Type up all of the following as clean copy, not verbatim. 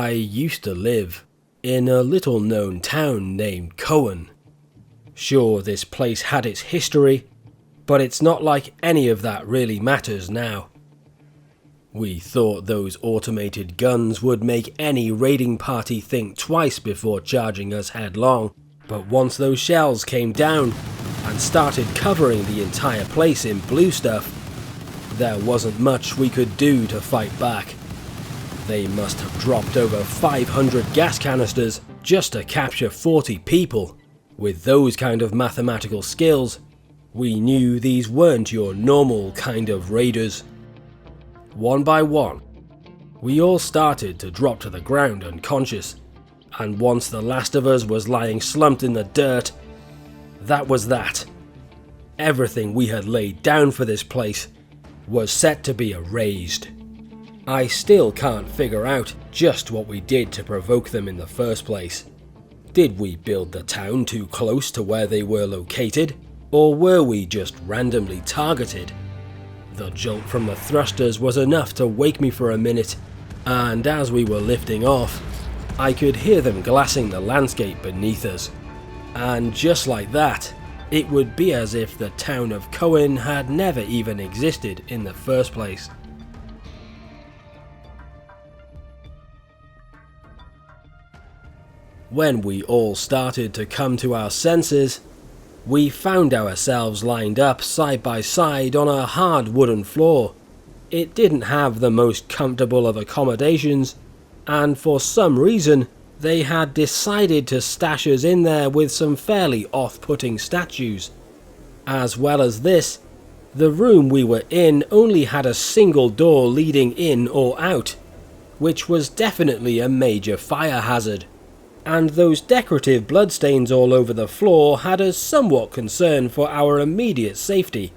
I used to live in a little known town named Cohen. Sure, this place had its history, but it's not like any of that really matters now. We thought those automated guns would make any raiding party think twice before charging us headlong, but once those shells came down and started covering the entire place in blue stuff, there wasn't much we could do to fight back. They must have dropped over 500 gas canisters just to capture 40 people. With those kind of mathematical skills, we knew these weren't your normal kind of raiders. One by one, we all started to drop to the ground unconscious, and once the last of us was lying slumped in the dirt, that was that. Everything we had laid down for this place was set to be erased. I still can't figure out just what we did to provoke them in the first place. Did we build the town too close to where they were located, or were we just randomly targeted? The jolt from the thrusters was enough to wake me for a minute, and as we were lifting off, I could hear them glassing the landscape beneath us. And just like that, it would be as if the town of Cohen had never even existed in the first place. When we all started to come to our senses, we found ourselves lined up side by side on a hard wooden floor. It didn't have the most comfortable of accommodations, and for some reason they had decided to stash us in there with some fairly off-putting statues. As well as this, the room we were in only had a single door leading in or out, which was definitely a major fire hazard. And those decorative bloodstains all over the floor had us somewhat concerned for our immediate safety.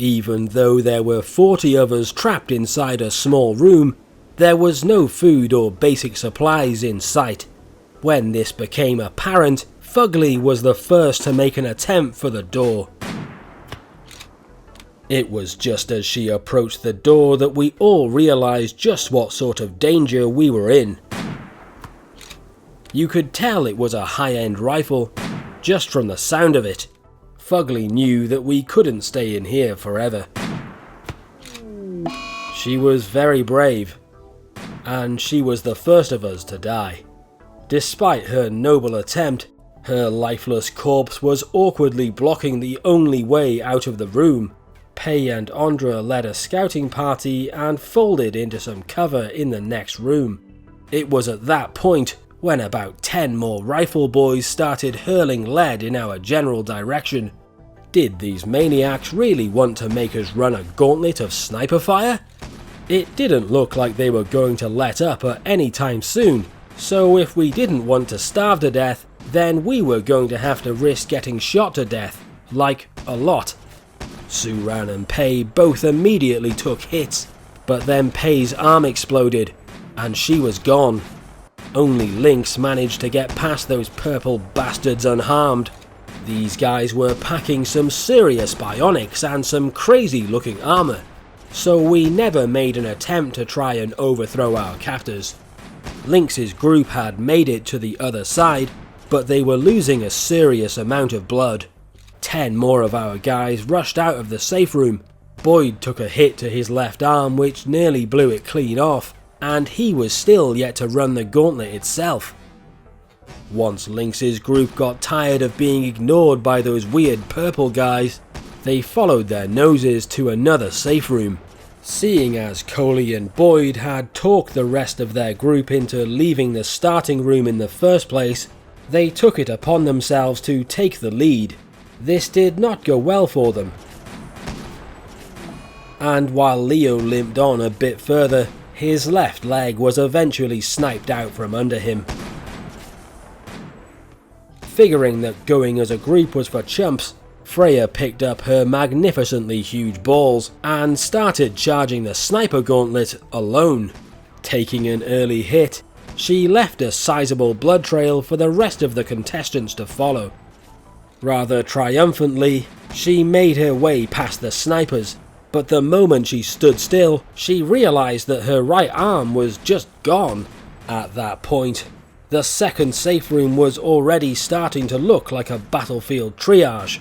Even though there were 40 of us trapped inside a small room, there was no food or basic supplies in sight. When this became apparent, Fugly was the first to make an attempt for the door. It was just as she approached the door that we all realized just what sort of danger we were in. You could tell it was a high-end rifle, just from the sound of it. Fugly knew that we couldn't stay in here forever. She was very brave, and she was the first of us to die. Despite her noble attempt, her lifeless corpse was awkwardly blocking the only way out of the room. Pei and Andra led a scouting party and folded into some cover in the next room. It was at that point when about 10 more rifle boys started hurling lead in our general direction. Did these maniacs really want to make us run a gauntlet of sniper fire? It didn't look like they were going to let up at any time soon, so if we didn't want to starve to death, then we were going to have to risk getting shot to death, like a lot. Suran and Pei both immediately took hits, but then Pei's arm exploded, and she was gone. Only Lynx managed to get past those purple bastards unharmed. These guys were packing some serious bionics and some crazy looking armor, so we never made an attempt to try and overthrow our captors. Lynx's group had made it to the other side, but they were losing a serious amount of blood. 10 more of our guys rushed out of the safe room. Boyd took a hit to his left arm which nearly blew it clean off, and he was still yet to run the gauntlet itself. Once Lynx's group got tired of being ignored by those weird purple guys, they followed their noses to another safe room. Seeing as Coley and Boyd had talked the rest of their group into leaving the starting room in the first place, they took it upon themselves to take the lead. This did not go well for them. And while Leo limped on a bit further, his left leg was eventually sniped out from under him. Figuring that going as a group was for chumps, Freya picked up her magnificently huge balls and started charging the sniper gauntlet alone. Taking an early hit, she left a sizable blood trail for the rest of the contestants to follow. Rather triumphantly, she made her way past the snipers, but the moment she stood still, she realized that her right arm was just gone, At that point, the second safe room was already starting to look like a battlefield triage.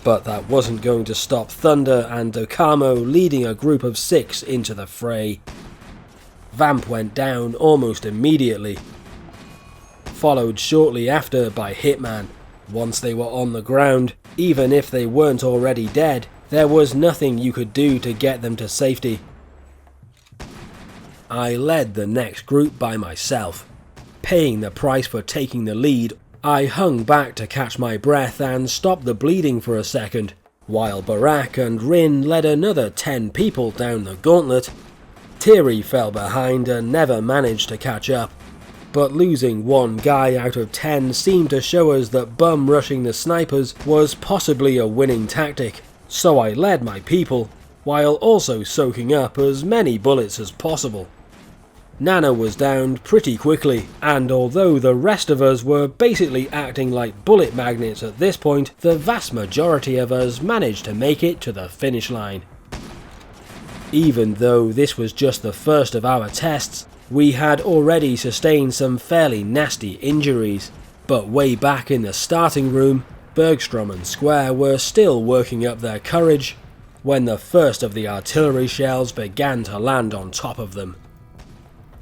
But that wasn't going to stop Thunder and Dokamo leading a group of 6 into the fray. Vamp went down almost immediately, followed shortly after by Hitman. Once they were on the ground, even if they weren't already dead, there was nothing you could do to get them to safety. I led the next group by myself. Paying the price for taking the lead, I hung back to catch my breath and stop the bleeding for a second, while Barak and Rin led another 10 people down the gauntlet. Thierry fell behind and never managed to catch up, but losing one guy out of 10 seemed to show us that bum rushing the snipers was possibly a winning tactic, so I led my people, while also soaking up as many bullets as possible. Nana was downed pretty quickly, and although the rest of us were basically acting like bullet magnets at this point, the vast majority of us managed to make it to the finish line. Even though this was just the first of our tests, we had already sustained some fairly nasty injuries, but way back in the starting room, Bergstrom and Square were still working up their courage when the first of the artillery shells began to land on top of them.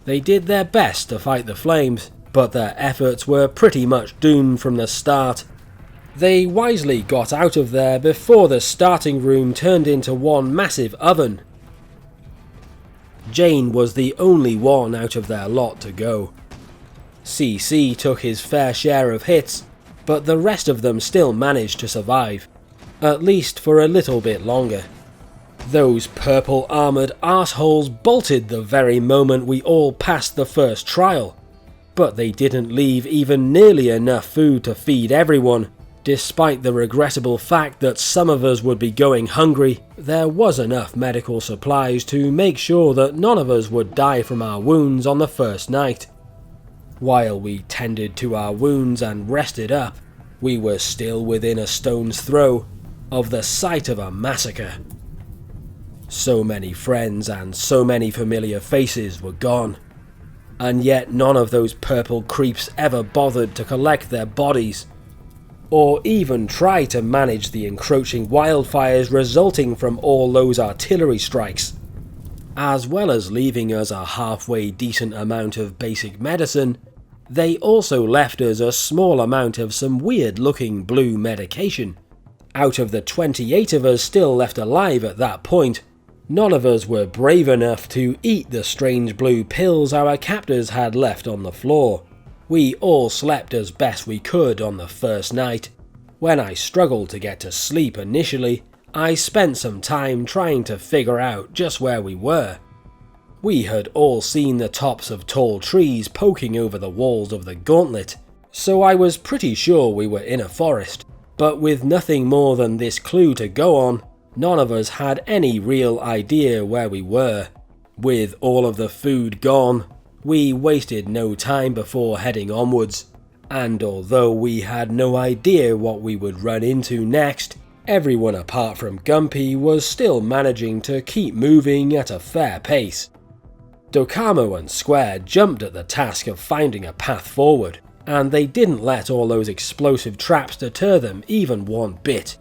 They did their best to fight the flames, but their efforts were pretty much doomed from the start. They wisely got out of there before the starting room turned into one massive oven. Jane was the only one out of their lot to go. CC took his fair share of hits, but the rest of them still managed to survive, at least for a little bit longer. Those purple armoured arseholes bolted the very moment we all passed the first trial, but they didn't leave even nearly enough food to feed everyone. Despite the regrettable fact that some of us would be going hungry, there was enough medical supplies to make sure that none of us would die from our wounds on the first night. While we tended to our wounds and rested up, we were still within a stone's throw of the site of a massacre. So many friends and so many familiar faces were gone, and yet none of those purple creeps ever bothered to collect their bodies, or even try to manage the encroaching wildfires resulting from all those artillery strikes. As well as leaving us a halfway decent amount of basic medicine, they also left us a small amount of some weird looking blue medication. Out of the 28 of us still left alive at that point, none of us were brave enough to eat the strange blue pills our captors had left on the floor. We all slept as best we could on the first night. When I struggled to get to sleep initially, I spent some time trying to figure out just where we were. We had all seen the tops of tall trees poking over the walls of the Gauntlet, so I was pretty sure we were in a forest, but with nothing more than this clue to go on, none of us had any real idea where we were. With all of the food gone, we wasted no time before heading onwards, and although we had no idea what we would run into next, everyone apart from Gumpy was still managing to keep moving at a fair pace. Dokamo and Square jumped at the task of finding a path forward, and they didn't let all those explosive traps deter them even one bit.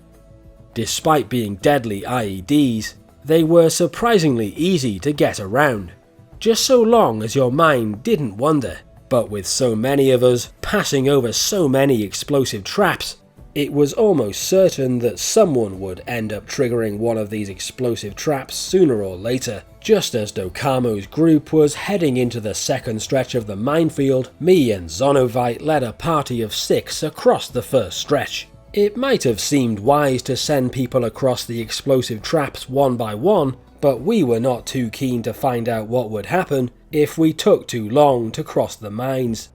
Despite being deadly IEDs, they were surprisingly easy to get around, just so long as your mind didn't wander. But with so many of us passing over so many explosive traps, it was almost certain that someone would end up triggering one of these explosive traps sooner or later. Just as Dokamo's group was heading into the second stretch of the minefield, me and Zonovite led a party of 6 across the first stretch. It might have seemed wise to send people across the explosive traps one by one, but we were not too keen to find out what would happen if we took too long to cross the mines.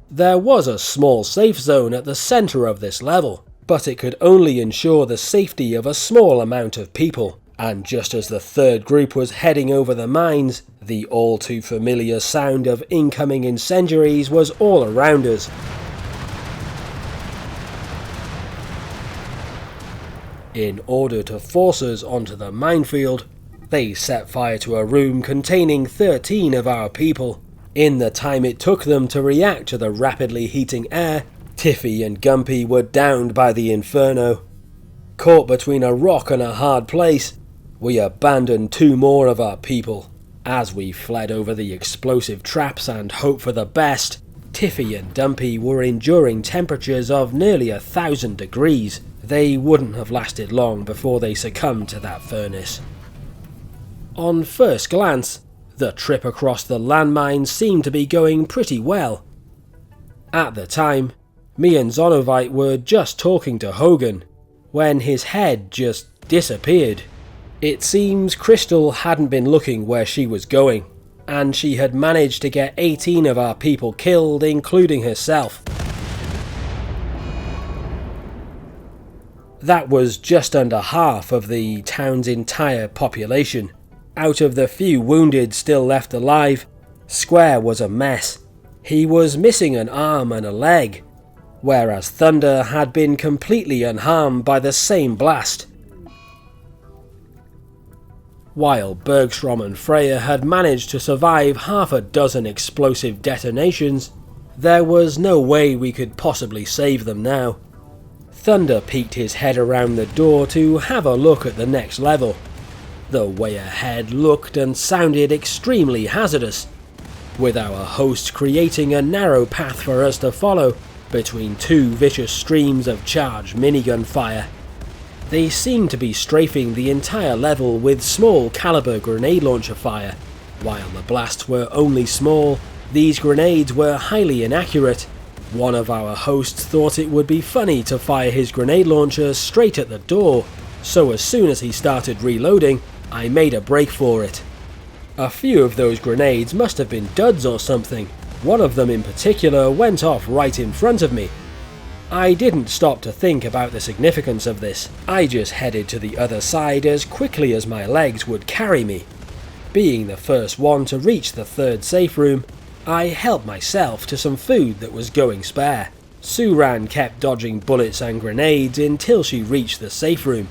There was a small safe zone at the centre of this level, but it could only ensure the safety of a small amount of people, and just as the third group was heading over the mines, the all too familiar sound of incoming incendiaries was all around us. In order to force us onto the minefield, They set fire to a room containing 13 of our people. In the time it took them to react to the rapidly heating air, Tiffy and Gumpy were downed by the inferno. Caught between a rock and a hard place, we abandoned 2 more of our people. As we fled over the explosive traps and hoped for the best, Tiffy and Dumpy were enduring temperatures of nearly 1,000 degrees. They wouldn't have lasted long before they succumbed to that furnace. On first glance, the trip across the landmine seemed to be going pretty well. At the time, me and Zonovite were just talking to Hogan, when his head just disappeared. It seems Crystal hadn't been looking where she was going, and she had managed to get 18 of our people killed, including herself. That was just under half of the town's entire population. Out of the few wounded still left alive, Square was a mess. He was missing an arm and a leg, whereas Thunder had been completely unharmed by the same blast. While Bergstrom and Freya had managed to survive half a dozen explosive detonations, there was no way we could possibly save them now. Thunder peeked his head around the door to have a look at the next level. The way ahead looked and sounded extremely hazardous, with our host creating a narrow path for us to follow between 2 vicious streams of charged minigun fire. They seemed to be strafing the entire level with small caliber grenade launcher fire. While the blasts were only small, these grenades were highly inaccurate. One of our hosts thought it would be funny to fire his grenade launcher straight at the door, so as soon as he started reloading, I made a break for it. A few of those grenades must have been duds or something. One of them in particular went off right in front of me. I didn't stop to think about the significance of this. I just headed to the other side as quickly as my legs would carry me. Being the first one to reach the 3rd safe room, I helped myself to some food that was going spare. Suran kept dodging bullets and grenades until she reached the safe room.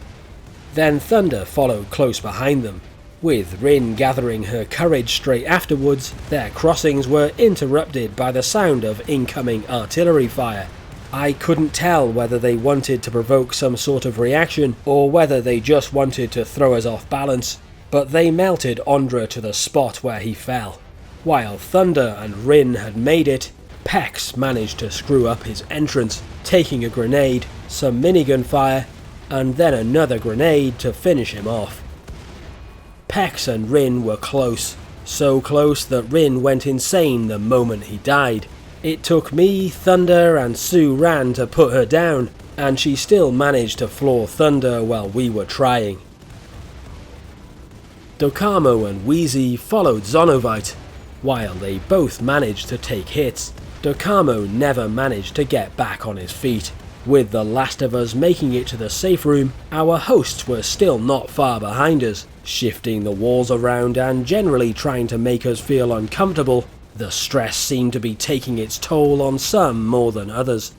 Then Thunder followed close behind them. With Rin gathering her courage straight afterwards, their crossings were interrupted by the sound of incoming artillery fire. I couldn't tell whether they wanted to provoke some sort of reaction or whether they just wanted to throw us off balance, but they melted Ondra to the spot where he fell. While Thunder and Rin had made it, Pex managed to screw up his entrance, taking a grenade, some minigun fire, and then another grenade to finish him off. Pex and Rin were close, so close that Rin went insane the moment he died. It took me, Thunder and Suran to put her down, and she still managed to floor Thunder while we were trying. Dokamo and Wheezy followed Zonovite. While they both managed to take hits, Dokamo never managed to get back on his feet. With the last of us making it to the safe room, our hosts were still not far behind us, shifting the walls around and generally trying to make us feel uncomfortable. The stress seemed to be taking its toll on some more than others.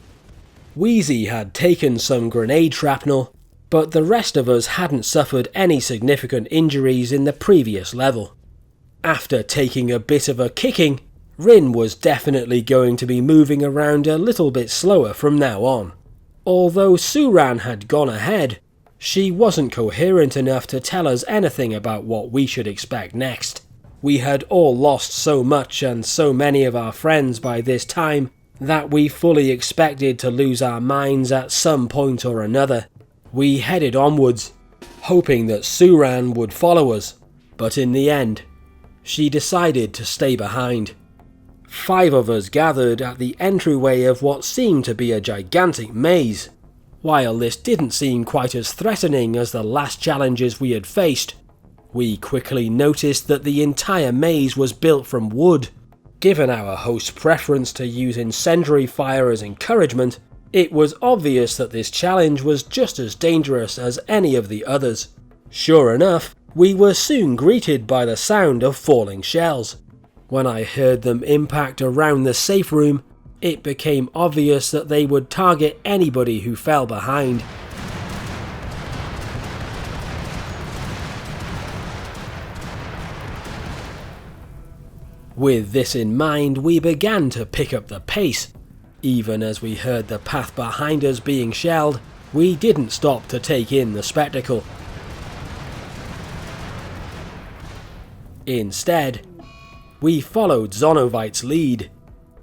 Wheezy had taken some grenade shrapnel, but the rest of us hadn't suffered any significant injuries in the previous level. After taking a bit of a kicking, Rin was definitely going to be moving around a little bit slower from now on. Although Suran had gone ahead, she wasn't coherent enough to tell us anything about what we should expect next. We had all lost so much and so many of our friends by this time that we fully expected to lose our minds at some point or another. We headed onwards, hoping that Suran would follow us, but in the end, she decided to stay behind. 5 of us gathered at the entryway of what seemed to be a gigantic maze. While this didn't seem quite as threatening as the last challenges we had faced, we quickly noticed that the entire maze was built from wood. Given our host's preference to use incendiary fire as encouragement, it was obvious that this challenge was just as dangerous as any of the others. Sure enough, we were soon greeted by the sound of falling shells. When I heard them impact around the safe room, it became obvious that they would target anybody who fell behind. With this in mind, we began to pick up the pace. Even as we heard the path behind us being shelled, we didn't stop to take in the spectacle. Instead, we followed Zonovite's lead.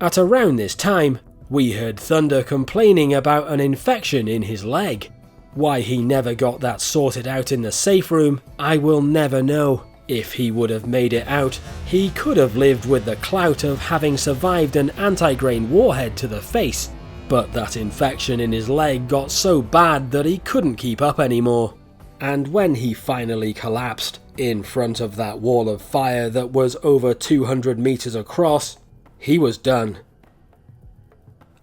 At around this time, we heard Thunder complaining about an infection in his leg. Why he never got that sorted out in the safe room, I will never know. If he would have made it out, he could have lived with the clout of having survived an anti-grain warhead to the face, but that infection in his leg got so bad that he couldn't keep up anymore. And when he finally collapsed in front of that wall of fire that was over 200 meters across, he was done.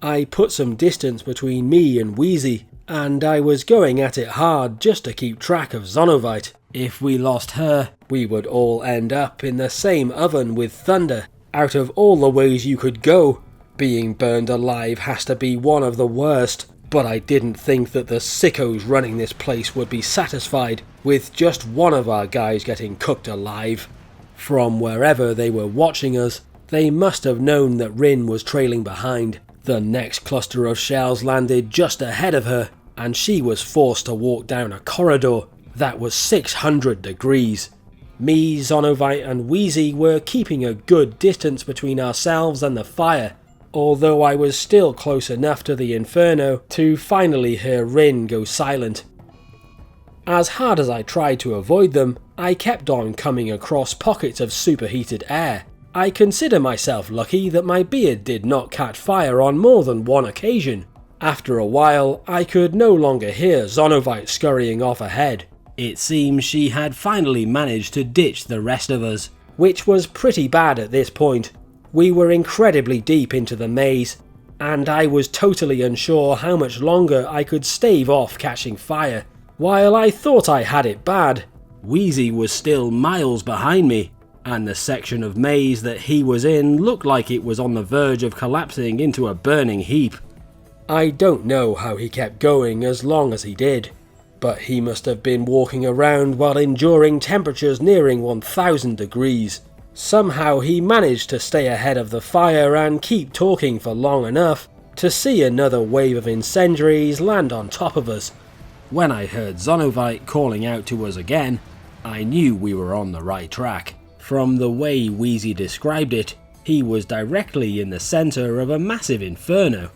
I put some distance between me and Wheezy, and I was going at it hard just to keep track of Zonovite. If we lost her, we would all end up in the same oven with Thunder. Out of all the ways you could go, being burned alive has to be one of the worst, but I didn't think that the sickos running this place would be satisfied with just one of our guys getting cooked alive. From wherever they were watching us, they must have known that Rin was trailing behind. The next cluster of shells landed just ahead of her, and she was forced to walk down a corridor that was 600 degrees. Me, Zonovite and Wheezy were keeping a good distance between ourselves and the fire, although I was still close enough to the inferno to finally hear Rin go silent. As hard as I tried to avoid them, I kept on coming across pockets of superheated air. I consider myself lucky that my beard did not catch fire on more than one occasion. After a while, I could no longer hear Zonovite scurrying off ahead. It seems she had finally managed to ditch the rest of us, which was pretty bad at this point. We were incredibly deep into the maze, and I was totally unsure how much longer I could stave off catching fire. While I thought I had it bad, Wheezy was still miles behind me, and the section of maze that he was in looked like it was on the verge of collapsing into a burning heap. I don't know how he kept going as long as he did, but he must have been walking around while enduring temperatures nearing 1000 degrees. Somehow he managed to stay ahead of the fire and keep talking for long enough to see another wave of incendiaries land on top of us. When I heard Zonovite calling out to us again, I knew we were on the right track. From the way Wheezy described it, he was directly in the centre of a massive inferno,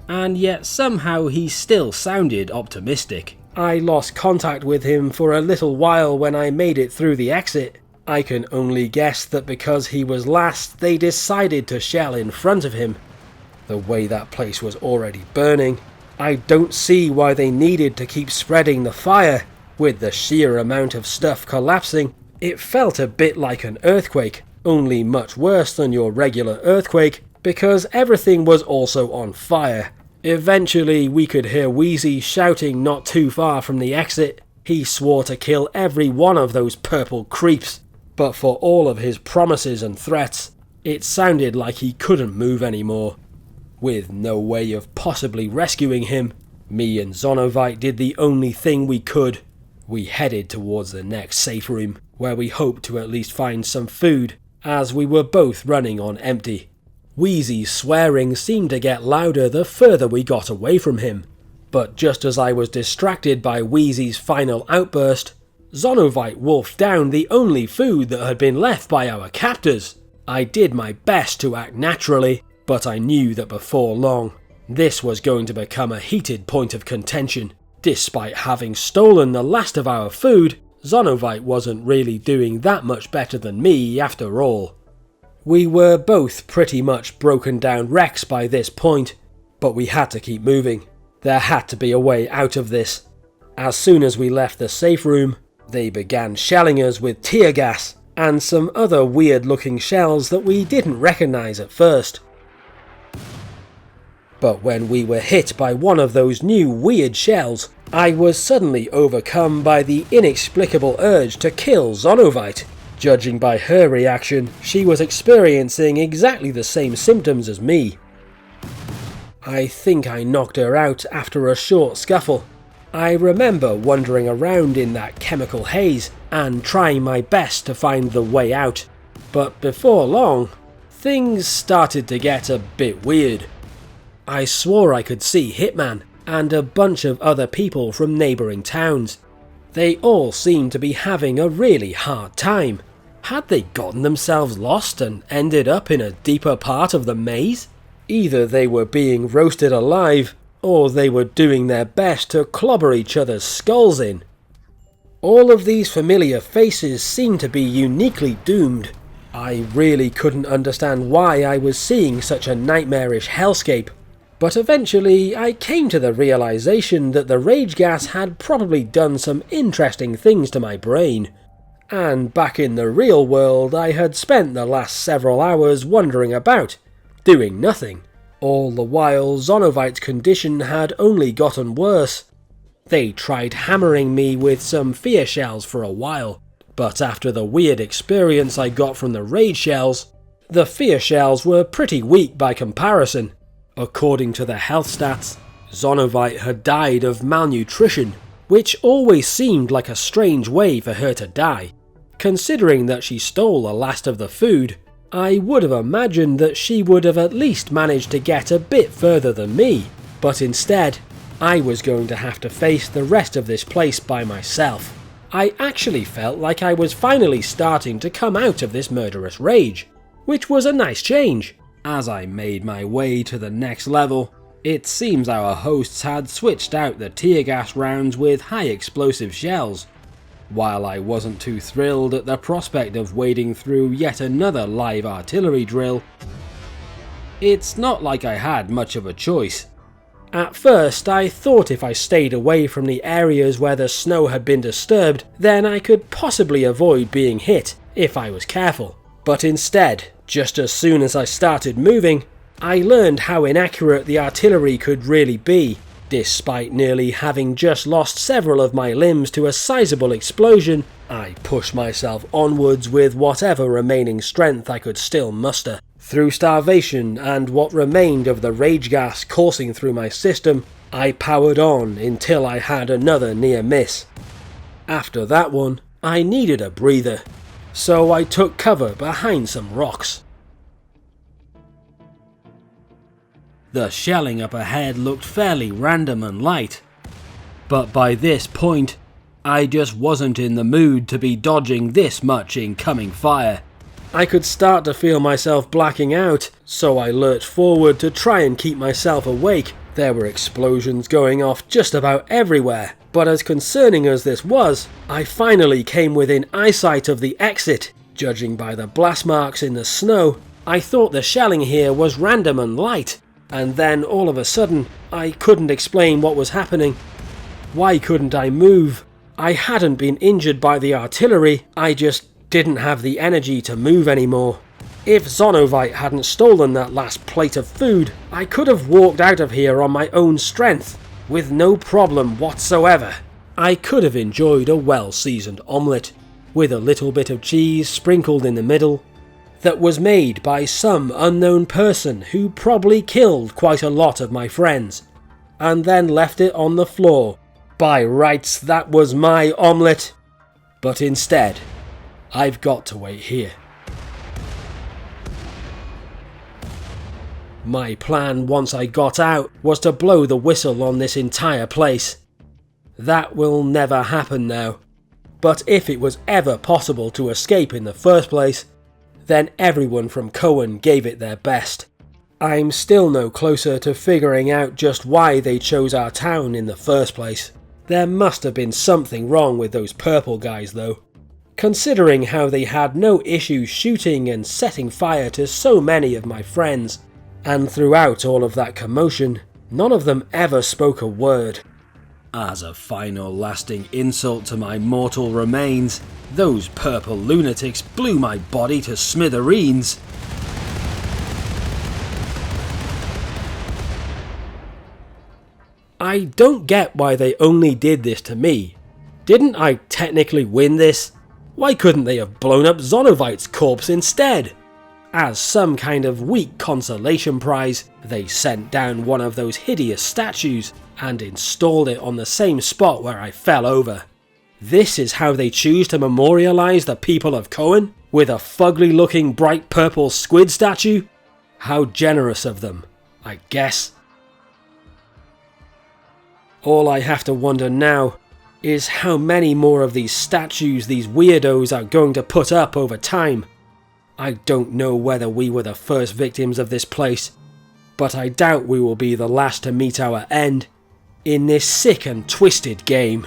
and yet somehow he still sounded optimistic. I lost contact with him for a little while when I made it through the exit. I can only guess that because he was last, they decided to shell in front of him. The way that place was already burning, I don't see why they needed to keep spreading the fire. With the sheer amount of stuff collapsing, it felt a bit like an earthquake, only much worse than your regular earthquake, because everything was also on fire. Eventually we could hear Wheezy shouting not too far from the exit. He swore to kill every one of those purple creeps, but for all of his promises and threats, it sounded like he couldn't move anymore. With no way of possibly rescuing him, me and Zonovite did the only thing we could. We headed towards the next safe room, where we hoped to at least find some food, as we were both running on empty. Wheezy's swearing seemed to get louder the further we got away from him, but just as I was distracted by Wheezy's final outburst, Zonovite wolfed down the only food that had been left by our captors. I did my best to act naturally, but I knew that before long, this was going to become a heated point of contention. Despite having stolen the last of our food, Zonovite wasn't really doing that much better than me after all. We were both pretty much broken down wrecks by this point, but we had to keep moving. There had to be a way out of this. As soon as we left the safe room, they began shelling us with tear gas and some other weird looking shells that we didn't recognise at first. But when we were hit by one of those new weird shells, I was suddenly overcome by the inexplicable urge to kill Zonovite. Judging by her reaction, she was experiencing exactly the same symptoms as me. I think I knocked her out after a short scuffle. I remember wandering around in that chemical haze and trying my best to find the way out, but before long, things started to get a bit weird. I swore I could see Hitman and a bunch of other people from neighbouring towns. They all seemed to be having a really hard time. Had they gotten themselves lost and ended up in a deeper part of the maze? Either they were being roasted alive, or they were doing their best to clobber each other's skulls in. All of these familiar faces seemed to be uniquely doomed. I really couldn't understand why I was seeing such a nightmarish hellscape, but eventually I came to the realization that the rage gas had probably done some interesting things to my brain. And back in the real world, I had spent the last several hours wandering about, doing nothing. All the while, Zonovite's condition had only gotten worse. They tried hammering me with some fear shells for a while, but after the weird experience I got from the rage shells, the fear shells were pretty weak by comparison. According to the health stats, Zonovite had died of malnutrition, which always seemed like a strange way for her to die. Considering that she stole the last of the food, I would have imagined that she would have at least managed to get a bit further than me, but instead, I was going to have to face the rest of this place by myself. I actually felt like I was finally starting to come out of this murderous rage, which was a nice change. As I made my way to the next level, it seems our hosts had switched out the tear gas rounds with high explosive shells. While I wasn't too thrilled at the prospect of wading through yet another live artillery drill, it's not like I had much of a choice. At first, I thought if I stayed away from the areas where the snow had been disturbed, then I could possibly avoid being hit if I was careful. But instead, just as soon as I started moving, I learned how inaccurate the artillery could really be. Despite nearly having just lost several of my limbs to a sizable explosion, I pushed myself onwards with whatever remaining strength I could still muster. Through starvation and what remained of the rage gas coursing through my system, I powered on until I had another near miss. After that one, I needed a breather, so I took cover behind some rocks. The shelling up ahead looked fairly random and light, but by this point, I just wasn't in the mood to be dodging this much incoming fire. I could start to feel myself blacking out, so I lurched forward to try and keep myself awake. There were explosions going off just about everywhere, but as concerning as this was, I finally came within eyesight of the exit. Judging by the blast marks in the snow, I thought the shelling here was random and light. And then all of a sudden, I couldn't explain what was happening. Why couldn't I move? I hadn't been injured by the artillery, I just didn't have the energy to move anymore. If Zonovite hadn't stolen that last plate of food, I could have walked out of here on my own strength, with no problem whatsoever. I could have enjoyed a well-seasoned omelette, with a little bit of cheese sprinkled in the middle, that was made by some unknown person who probably killed quite a lot of my friends, and then left it on the floor. By rights, that was my omelette. But instead, I've got to wait here. My plan once I got out was to blow the whistle on this entire place. That will never happen now. But if it was ever possible to escape in the first place, then everyone from Cohen gave it their best. I'm still no closer to figuring out just why they chose our town in the first place. There must have been something wrong with those purple guys though. Considering how they had no issue shooting and setting fire to so many of my friends, and throughout all of that commotion, none of them ever spoke a word. As a final lasting insult to my mortal remains, those purple lunatics blew my body to smithereens. I don't get why they only did this to me. Didn't I technically win this? Why couldn't they have blown up Zonovite's corpse instead? As some kind of weak consolation prize, they sent down one of those hideous statues and installed it on the same spot where I fell over. This is how they choose to memorialize the people of Cohen? with a fugly looking bright purple squid statue? How generous of them, I guess. All I have to wonder now is how many more of these statues these weirdos are going to put up over time. I don't know whether we were the first victims of this place, but I doubt we will be the last to meet our end in this sick and twisted game.